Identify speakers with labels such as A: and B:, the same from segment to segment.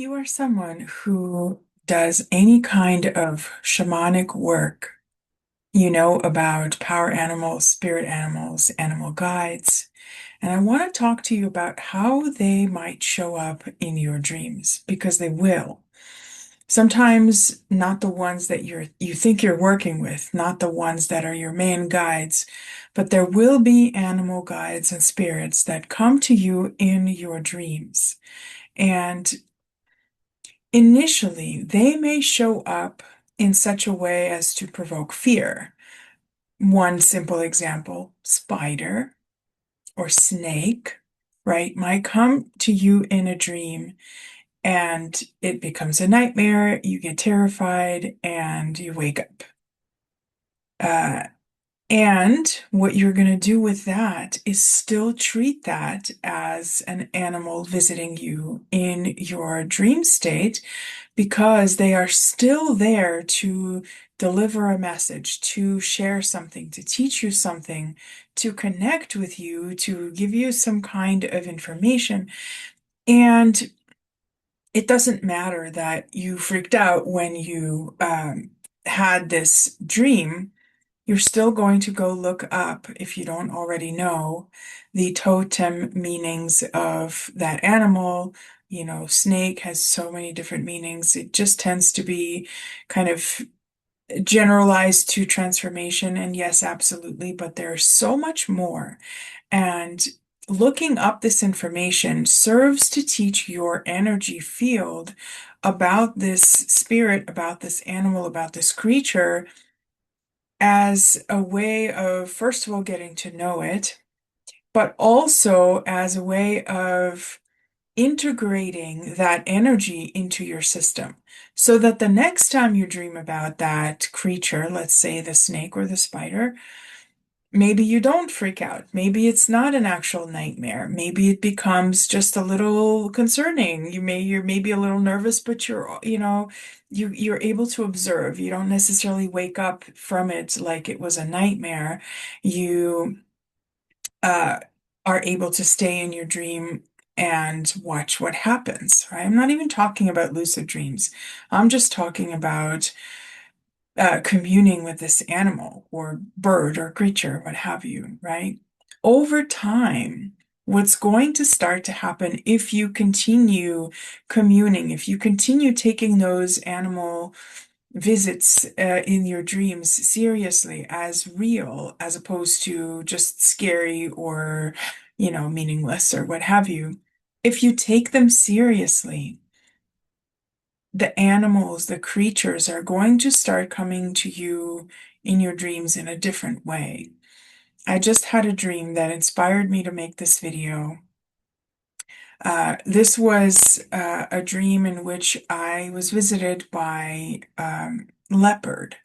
A: you are someone who does any kind of shamanic work, you know about power animals, spirit animals, animal guides, and I want to talk to you about how they might show up in your dreams because they will. Sometimes not the ones that you think you're working with, not the ones that are your main guides, but there will be animal guides and spirits that come to you in your dreams. And initially, they may show up in such a way as to provoke fear. One simple example, spider or snake, right, might come to you in a dream and it becomes a nightmare. You get terrified and you wake up. Uh, And what you're going to do with that is still treat that as an animal visiting you in your dream state because they are still there to deliver a message, to share something, to teach you something, to connect with you, to give you some kind of information. And it doesn't matter that you freaked out when you had this dream. You're still going to go look up, if you don't already know, the totem meanings of that animal. You know, snake has so many different meanings. It just tends to be kind of generalized to transformation. And yes, absolutely, but there's so much more. And looking up this information serves to teach your energy field about this spirit, about this animal, about this creature as a way of, first of all, getting to know it, but also as a way of integrating that energy into your system so that the next time you dream about that creature, let's say the snake or the spider, maybe you don't freak out. Maybe it's not an actual nightmare. Maybe it becomes just a little concerning. You're maybe a little nervous, but you're able to observe. You don't necessarily wake up from it like it was a nightmare. You uh, are able to stay in your dream and watch what happens, right? I'm not even talking about lucid dreams. I'm just talking about communing with this animal or bird or creature, what have you, right? Over time, what's going to start to happen if you continue communing, if you continue taking those animal visits in your dreams seriously as real, as opposed to just scary or, meaningless or what have you, if you take them seriously, the animals, the creatures are going to start coming to you in your dreams in a different way. I just had a dream that inspired me to make this video. This was a dream in which I was visited by leopardess,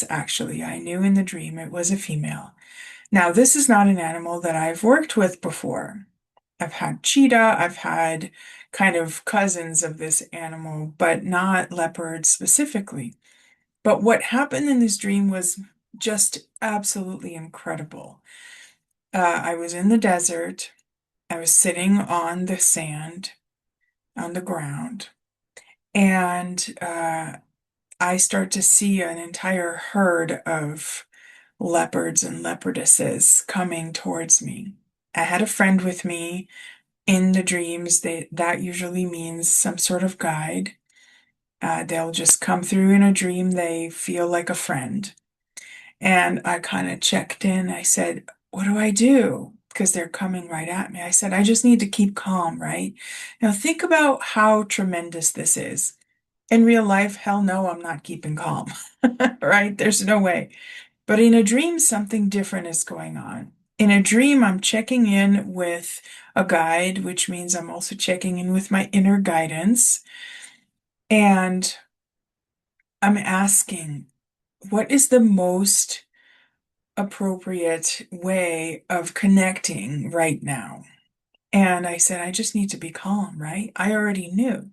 A: actually. I knew in the dream it was a female. Now, this is not an animal that I've worked with before. I've had cheetah, I've had kind of cousins of this animal, but not leopards specifically. But what happened in this dream was just absolutely incredible. I was in the desert. I was sitting on the sand, on the ground, and I start to see an entire herd of leopards and leopardesses coming towards me. I had a friend with me in the dreams. That usually means some sort of guide. They'll just come through in a dream. They feel like a friend. And I kind of checked in. I said, "What do I do?" Because they're coming right at me. I said, "I just need to keep calm, right?" Now think about how tremendous this is. In real life, hell no, I'm not keeping calm, right? There's no way. But in a dream, something different is going on. In a dream, I'm checking in with a guide, which means I'm also checking in with my inner guidance. And I'm asking, what is the most appropriate way of connecting right now? And I said, I just need to be calm, right? I already knew.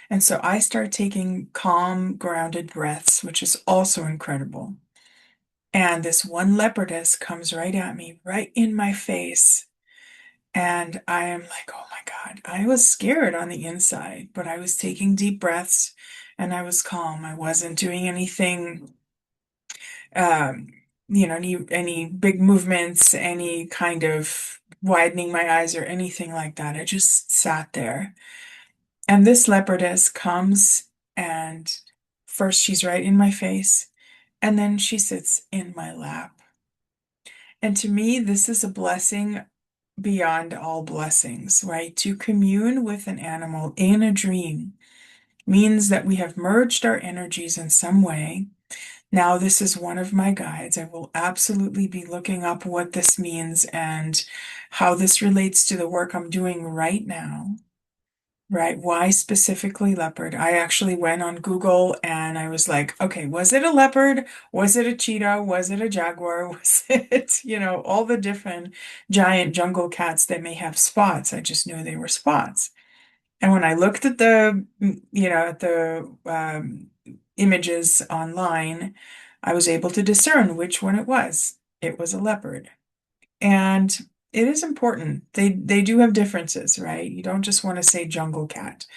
A: And so I start taking calm, grounded breaths, which is also incredible. And this one leopardess comes right at me, right in my face. And I am like, oh my God, I was scared on the inside, but I was taking deep breaths and I was calm. I wasn't doing anything, um, any big movements, any kind of widening my eyes or anything like that. I just sat there. And this leopardess comes and first she's right in my face and then she sits in my lap. And to me, this is a blessing beyond all blessings, right? To commune with an animal in a dream means that we have merged our energies in some way. Now, this is one of my guides. I will absolutely be looking up what this means and how this relates to the work I'm doing right now. Right. Why specifically leopard? I actually went on Google and I was like, okay, was it a leopard? Was it a cheetah? Was it a jaguar? Was it, all the different giant jungle cats that may have spots? I just knew they were spots. And when I looked at the images online, I was able to discern which one it was. It was a leopard. And it is important. They do have differences, right? You don't just want to say jungle cat.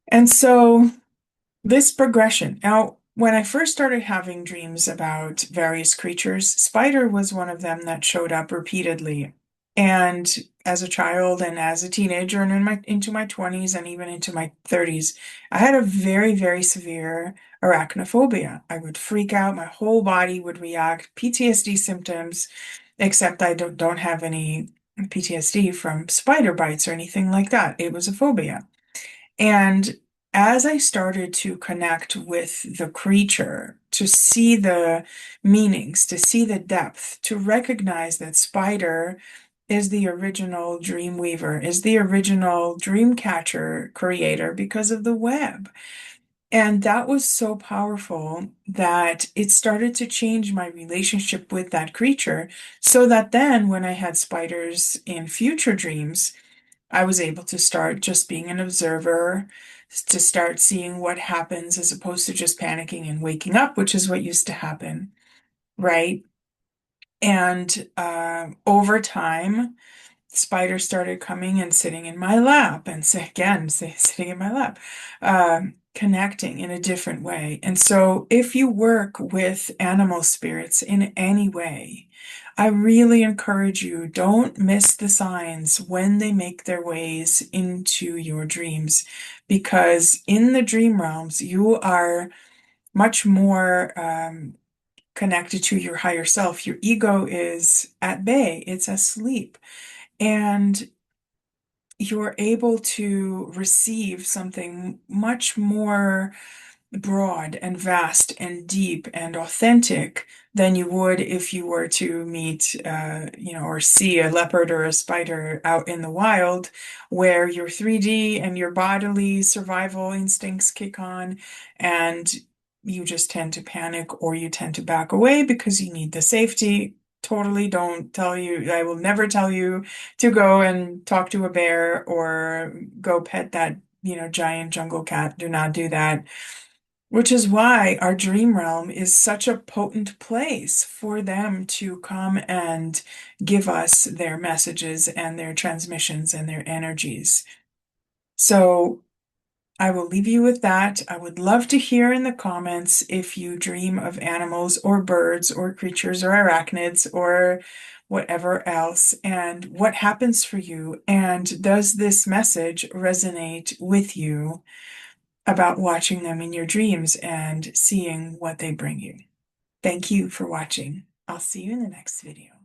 A: And so this progression. Now, when I first started having dreams about various creatures, spider was one of them that showed up repeatedly. And as a child and as a teenager and into my 20s and even into my 30s, I had a very, very severe arachnophobia. I would freak out, my whole body would react, PTSD symptoms, except I don't have any PTSD from spider bites or anything like that. It was a phobia. And as I started to connect with the creature, to see the meanings, to see the depth, to recognize that spider is the original dream weaver, is the original dream catcher creator because of the web. And that was so powerful that it started to change my relationship with that creature, so that then when I had spiders in future dreams, I was able to start just being an observer, to start seeing what happens as opposed to just panicking and waking up, which is what used to happen, right? And over time, spiders started coming and sitting in my lap, and sitting in my lap, connecting in a different way. And so, if you work with animal spirits in any way, I really encourage you, don't miss the signs when they make their ways into your dreams, because in the dream realms, you are much more connected to your higher self. Your ego is at bay, it's asleep. And you're able to receive something much more broad and vast and deep and authentic than you would if you were to meet, or see a leopard or a spider out in the wild, where your 3D and your bodily survival instincts kick on, and you just tend to panic or you tend to back away because you need the safety. Totally don't tell you, I will never tell you to go and talk to a bear or go pet that, giant jungle cat. Do not do that. Which is why our dream realm is such a potent place for them to come and give us their messages and their transmissions and their energies. So I will leave you with that. I would love to hear in the comments if you dream of animals or birds or creatures or arachnids or whatever else, and what happens for you. And does this message resonate with you about watching them in your dreams and seeing what they bring you? Thank you for watching. I'll see you in the next video.